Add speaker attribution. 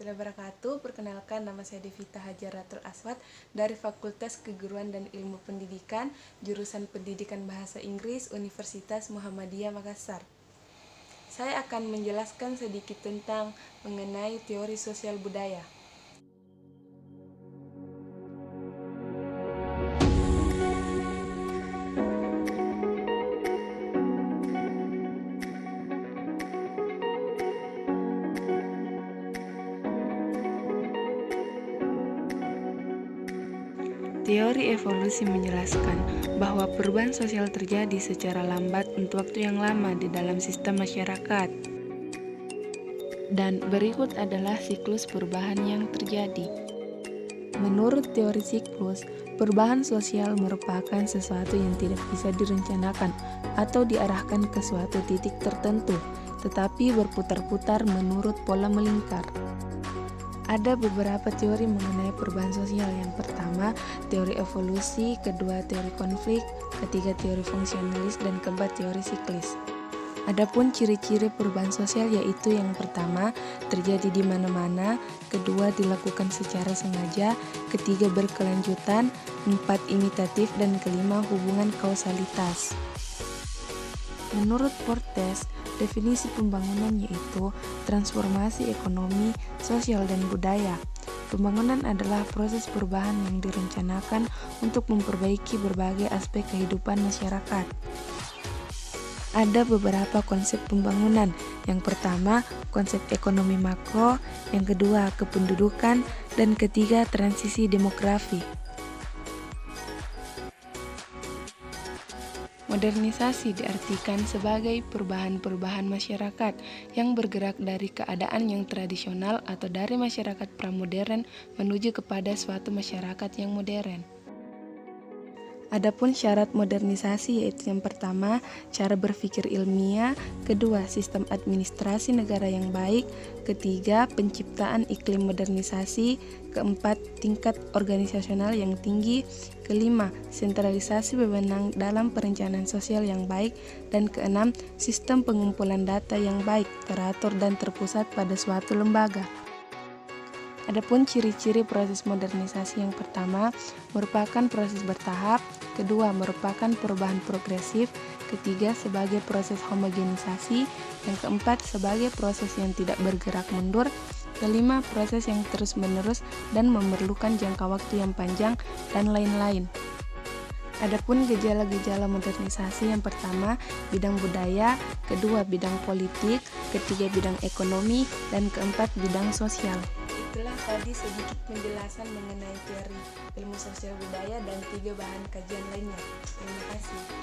Speaker 1: Wabarakatuh. Perkenalkan, nama saya Devita Hajaratul Aswad dari Fakultas Keguruan dan Ilmu Pendidikan, jurusan Pendidikan Bahasa Inggris, Universitas Muhammadiyah Makassar. Saya akan menjelaskan sedikit tentang mengenai teori sosial budaya. Teori evolusi menjelaskan bahwa perubahan sosial terjadi secara lambat untuk waktu yang lama di dalam sistem masyarakat. Dan berikut adalah siklus perubahan yang terjadi. Menurut teori siklus, perubahan sosial merupakan sesuatu yang tidak bisa direncanakan atau diarahkan ke suatu titik tertentu, tetapi berputar-putar menurut pola melingkar. Ada beberapa teori mengenai perubahan sosial. Yang pertama, teori evolusi, kedua teori konflik, ketiga teori fungsionalis, dan keempat teori siklis. Adapun ciri-ciri perubahan sosial yaitu yang pertama, terjadi di mana-mana, kedua dilakukan secara sengaja, ketiga berkelanjutan, empat imitatif, dan kelima hubungan kausalitas. Menurut Portes, definisi pembangunan yaitu transformasi ekonomi, sosial, dan budaya. Pembangunan adalah proses perubahan yang direncanakan untuk memperbaiki berbagai aspek kehidupan masyarakat. Ada beberapa konsep pembangunan. Yang pertama, konsep ekonomi makro, yang kedua, kependudukan, dan ketiga, transisi demografi. Modernisasi diartikan sebagai perubahan-perubahan masyarakat yang bergerak dari keadaan yang tradisional atau dari masyarakat pramodern menuju kepada suatu masyarakat yang modern. Adapun syarat modernisasi yaitu yang pertama, cara berpikir ilmiah, kedua, sistem administrasi negara yang baik, ketiga, penciptaan iklim modernisasi, keempat, tingkat organisasional yang tinggi, kelima, sentralisasi wewenang dalam perencanaan sosial yang baik, dan keenam, sistem pengumpulan data yang baik, teratur dan terpusat pada suatu lembaga. Adapun ciri-ciri proses modernisasi yang pertama merupakan proses bertahap, kedua merupakan perubahan progresif, ketiga sebagai proses homogenisasi, yang keempat sebagai proses yang tidak bergerak mundur, kelima proses yang terus-menerus dan memerlukan jangka waktu yang panjang, dan lain-lain. Adapun gejala-gejala modernisasi yang pertama bidang budaya, kedua bidang politik, ketiga bidang ekonomi, dan keempat bidang sosial. Itulah tadi sedikit penjelasan mengenai teori ilmu sosial budaya dan 3 bahan kajian lainnya. Terima kasih.